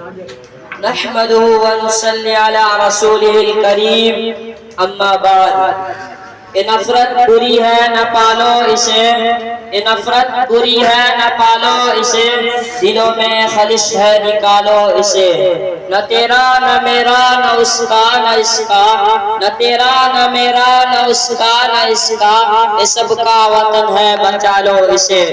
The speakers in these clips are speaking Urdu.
نحمده ونصلي على رسوله الكريم اما بعد یہ نفرت بری ہے نہ پالو اسے، یہ نفرت بری ہے نہ پالو اسے، دلوں میں خلش ہے نکالو اسے، نہ تیرا نہ میرا نہ اس کا نہ اس کا، نہ تیرا نہ میرا نہ اس کا نہ اس کا، یہ سب کا وطن ہے بچا لو اسے۔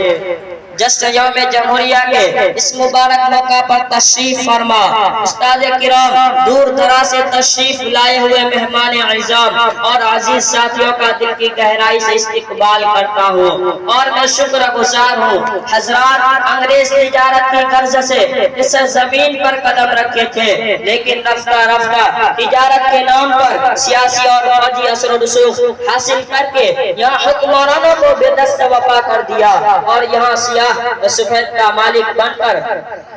جشن یوم جمہوریہ کے اس مبارک موقع پر تشریف فرما استاد کرام، دور دراز سے تشریف لائے ہوئے مہمان اعظام اور عزیز ساتھیوں کا دل کی گہرائی سے استقبال کرتا ہوں اور میں شکر گزار ہوں۔ حضرات انگریز تجارت کی غرض سے اس زمین پر قدم رکھے تھے، لیکن رفتہ رفتہ تجارت کے نام پر سیاسی اور فوجی اثر و رسوخ حاصل کر کے یہاں حکمرانوں کو بے دست وفا کر دیا اور یہاں سیاہ سفید کا مالک بن کر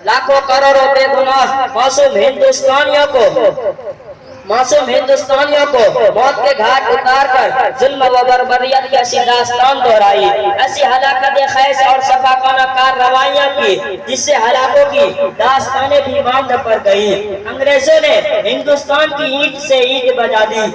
لاکھوں کروڑوں بے گناہ معصوم ہندوستانیوں کو موت کے گھاٹ اتار کر ظلم و بربریت کی ایسی داستان دہرائی، ایسی ہلاکت خیز اور صفاقانہ کارروائیاں کی جس سے ہلاکوں کی داستانیں بھی ماند پڑ گئی۔ انگریزوں نے ہندوستان کی اینٹ سے اینٹ بجا دی،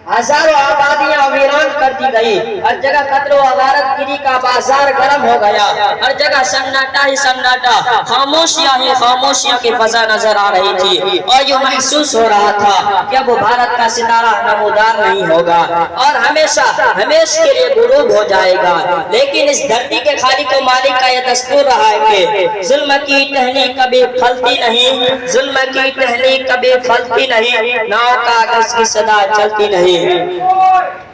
ہزاروں آبادیاں ویران کر دی گئی، ہر جگہ قتل و غارت گری کا بازار گرم ہو گیا، ہر جگہ سناٹا ہی سناٹا، خاموشیاں ہی خاموشیاں کی فضا نظر آ رہی تھی اور یہ محسوس ہو رہا تھا کہ اب بھارت کا ستارہ نمودار نہیں ہوگا اور ہمیشہ ہمیشہ کے لیے غروب ہو جائے گا۔ لیکن اس دھرتی کے خالق و مالک کا یہ دستور رہا ہے کہ ظلم کی ٹہنی کبھی پھلتی نہیں، ظلم کی ٹہنی کبھی پھلتی نہیں، ناؤ کاغذ کی صدا چلتی نہیں۔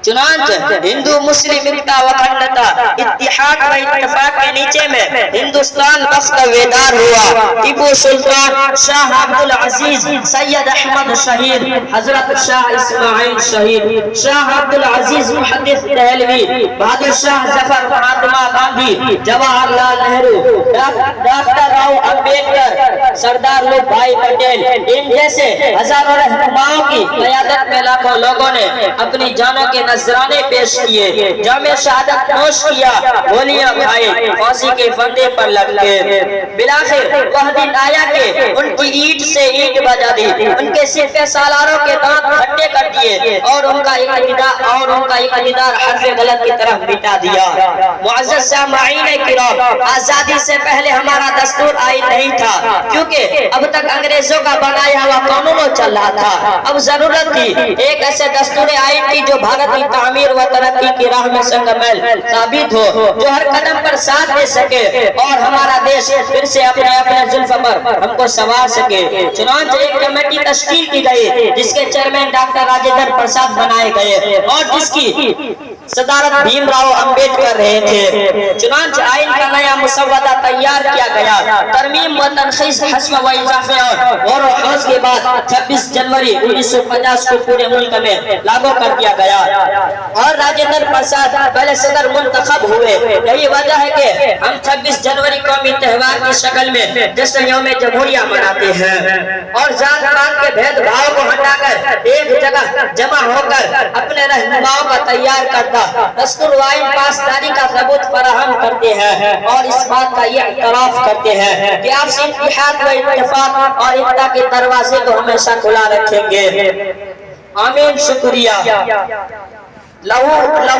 چنانچہ ہندو مسلم اکتا و اکھنڈتا اتحاد و اتفاق کے نیچے میں ہندوستان بخت بیدار ہوا۔ ٹیپو سلطان، شاہ عبدالعزیز، سید احمد شہید، حضرت شاہ اسماعیل شہید، شاہ عبدالعزیز محدث دہلوی، بہادر شاہ ظفر، مہاتما گاندھی، جواہر لال نہرو، ڈاکٹر راؤ امبیڈکر، سردار ولبھ بھائی پٹیل، ان جیسے ہزاروں رہنماؤں کی قیادت میں لاکھوں لوگوں نے اپنی جانوں کے نذرانے پیش کیے، جام شہادت نوش کیا، گولیاں کھائے، پھانسی کے پھندے پر لگ گئے۔ بالآخر وہ دن آیا کہ ان کی اینٹ سے اینٹ بجا دی، ان کے سپہ سالاروں کے دانت کھٹے کر دیے اور ان کا اقتدار حرف غلط کی طرف مٹا دیا۔ معزز سامعین کرام، آزادی سے پہلے ہمارا دستور آئین نہیں تھا، کیونکہ اب تک انگریزوں کا بنایا ہوا قانون چل رہا تھا۔ اب ضرورت تھی ایک ایسے دستور آئین کی جو بھارت کی تعمیر و ترقی کی راہ میں سنگ میل ثابت ہو، جو ہر قدم پر ساتھ دے سکے اور ہمارا دیش پھر سے اپنے زلف پر ہم کو سنوار سکے۔ چنانچہ ایک کمیٹی تشکیل کی گئی جس کے چیئرمین ڈاکٹر راجندر پرساد بنائے گئے اور جس کی صدارت بھیم راؤ امبیڈکر رہے تھے۔ چنانچہ آئین کا نیا مسودہ تیار کیا گیا۔ ترمیم و تنخیص، حذف و اضافے اور غور و خوض کے بعد 26 جنوری 1950 کو پورے ملک میں لاگو کر دیا گیا اور راجندر پرساد پہلے صدر منتخب ہوئے۔ یہی وجہ ہے کہ ہم 26 جنوری قومی تہوار کی شکل میں جشن یوم جمہوریہ مناتے ہیں اور ذات پات کے بھید بھاؤ کو ہٹا کر ایک جگہ جمع ہو کر اپنے رہنماؤں کا تیار کردہ دستور آئین پاسداری کا ثبوت فراہم کرتے ہیں اور اس بات کا یہ اعتراف کرتے ہیں کہ آپسی اتحاد و اتفاق اور اتحاد کے دروازے کو ہمیشہ کھلا رکھیں گے۔ آمین، شکریہ۔ لہو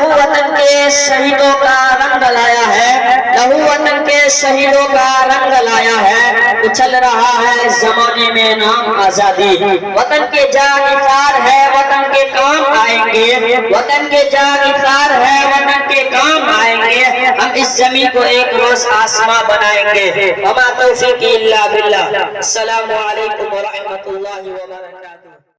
وطن کے شہیدوں کا رنگ لایا ہے، لہو وطن کے شہیدوں کا رنگ لایا ہے، اچھل رہا ہے زمانے میں نام آزادی۔ وطن کے جان نثار ہے، وطن کے کام آئیں گے، وطن کے جان نثار ہے، وطن کے کام آئیں گے، ہم اس زمین کو ایک روز آسماں بنائیں گے۔ وما توفیقی الا باللہ۔ السلام علیکم ورحمۃ اللہ وبرکاتہ۔